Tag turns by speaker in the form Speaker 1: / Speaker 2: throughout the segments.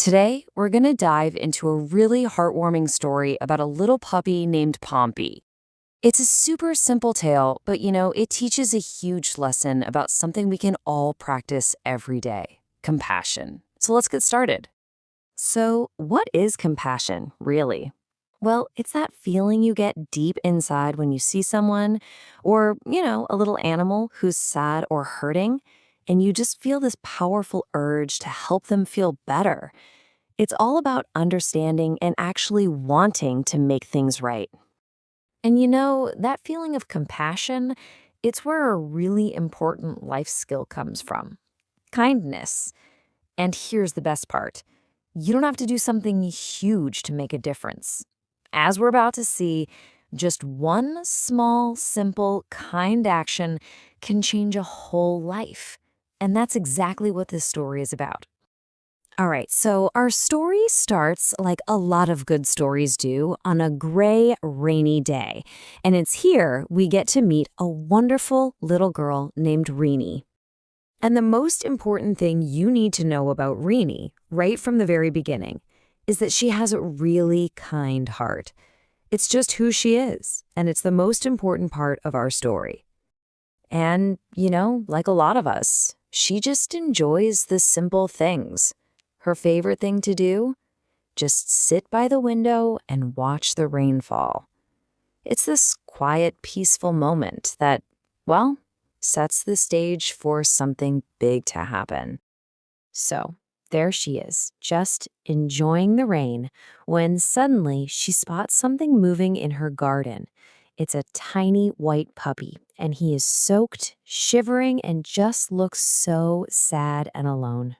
Speaker 1: Today, we're going to dive into a really heartwarming story about a little puppy named Pompey. It's a super simple tale, but it teaches a huge lesson about something we can all practice every day: compassion. So let's get started. So, what is compassion, really? Well, it's that feeling you get deep inside when you see someone, or, a little animal who's sad or hurting, and you just feel this powerful urge to help them feel better. It's all about understanding and actually wanting to make things right. And that feeling of compassion, it's where a really important life skill comes from: kindness. And here's the best part: you don't have to do something huge to make a difference. As we're about to see, just one small, simple, kind action can change a whole life. And that's exactly what this story is about. All right, so our story starts like a lot of good stories do, on a gray, rainy day. And it's here we get to meet a wonderful little girl named Rini. And the most important thing you need to know about Rini, right from the very beginning, is that she has a really kind heart. It's just who she is, and it's the most important part of our story. And, like a lot of us, she just enjoys the simple things. Her favorite thing to do? Just sit by the window and watch the rain fall. It's this quiet, peaceful moment that, well, sets the stage for something big to happen. So, there she is, just enjoying the rain, when suddenly she spots something moving in her garden. It's a tiny white puppy, and he is soaked, shivering, and just looks so sad and alone.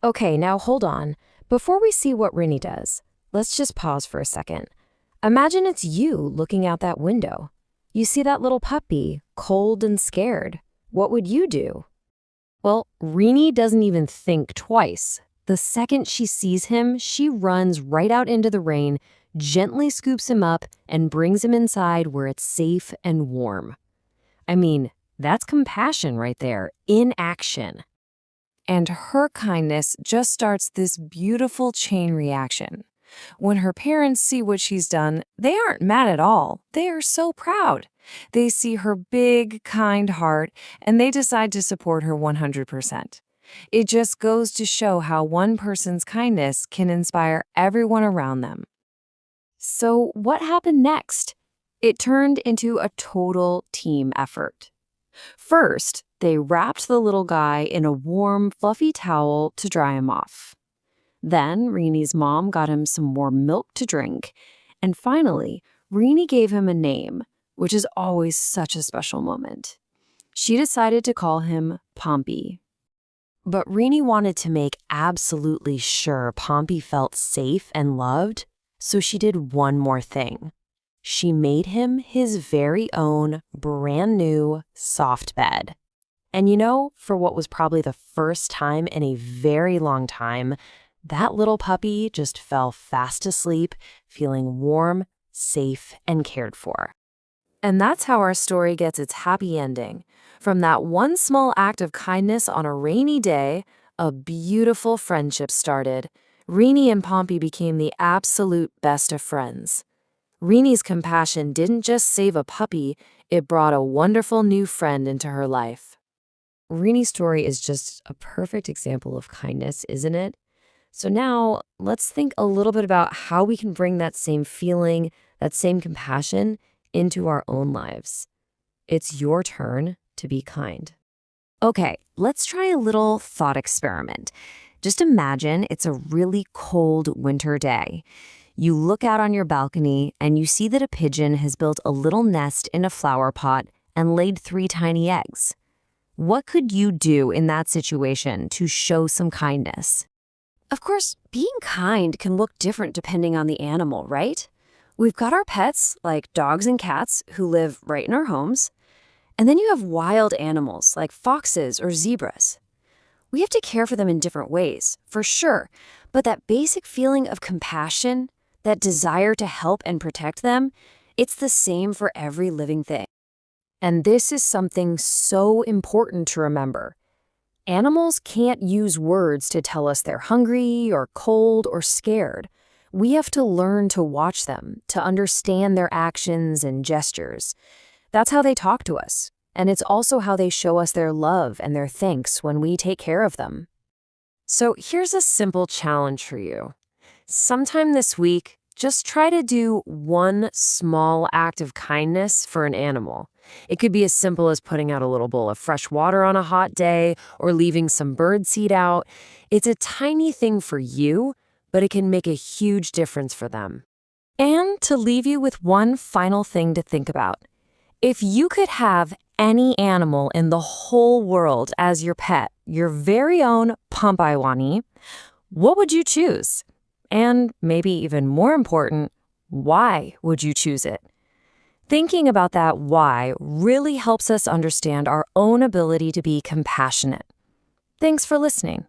Speaker 1: Okay, now hold on. Before we see what Rini does, let's just pause for a second. Imagine it's you looking out that window. You see that little puppy, cold and scared. What would you do? Well, Rini doesn't even think twice. The second she sees him, she runs right out into the rain, gently scoops him up, and brings him inside where it's safe and warm. I mean, that's compassion right there, in action. And her kindness just starts this beautiful chain reaction. When her parents see what she's done, they aren't mad at all. They are so proud. They see her big, kind heart, and they decide to support her 100%. It just goes to show how one person's kindness can inspire everyone around them. So what happened next? It turned into a total team effort. First, they wrapped the little guy in a warm, fluffy towel to dry him off. Then, Rini's mom got him some warm milk to drink. And finally, Rini gave him a name, which is always such a special moment. She decided to call him Pompey. But Rini wanted to make absolutely sure Pompey felt safe and loved, so she did one more thing. She made him his very own brand new soft bed. And for what was probably the first time in a very long time, that little puppy just fell fast asleep, feeling warm, safe, and cared for. And that's how our story gets its happy ending. From that one small act of kindness on a rainy day, a beautiful friendship started. Rini and Pompey became the absolute best of friends. Rini's compassion didn't just save a puppy, it brought a wonderful new friend into her life. Rini's story is just a perfect example of kindness, isn't it? So now, let's think a little bit about how we can bring that same feeling, that same compassion, into our own lives. It's your turn to be kind. Okay, let's try a little thought experiment. Just imagine it's a really cold winter day. You look out on your balcony and you see that a pigeon has built a little nest in a flower pot and laid 3 tiny eggs. What could you do in that situation to show some kindness? Of course, being kind can look different depending on the animal, right? We've got our pets, like dogs and cats, who live right in our homes. And then you have wild animals, like foxes or zebras. We have to care for them in different ways, for sure. But that basic feeling of compassion, that desire to help and protect them, it's the same for every living thing. And this is something so important to remember.
Speaker 2: Animals can't use words to tell us they're hungry or cold or scared. We have to learn to watch them, to understand their actions and gestures. That's how they talk to us, and it's also how they show us their love and their thanks when we take care of them.
Speaker 1: So here's a simple challenge for you. Sometime this week, just try to do one small act of kindness for an animal. It could be as simple as putting out a little bowl of fresh water on a hot day or leaving some bird seed out. It's a tiny thing for you, but it can make a huge difference for them. And to leave you with one final thing to think about. If you could have any animal in the whole world as your pet, your very own Pompeiwani, what would you choose? And maybe even more important, why would you choose it? Thinking about that why really helps us understand our own ability to be compassionate. Thanks for listening.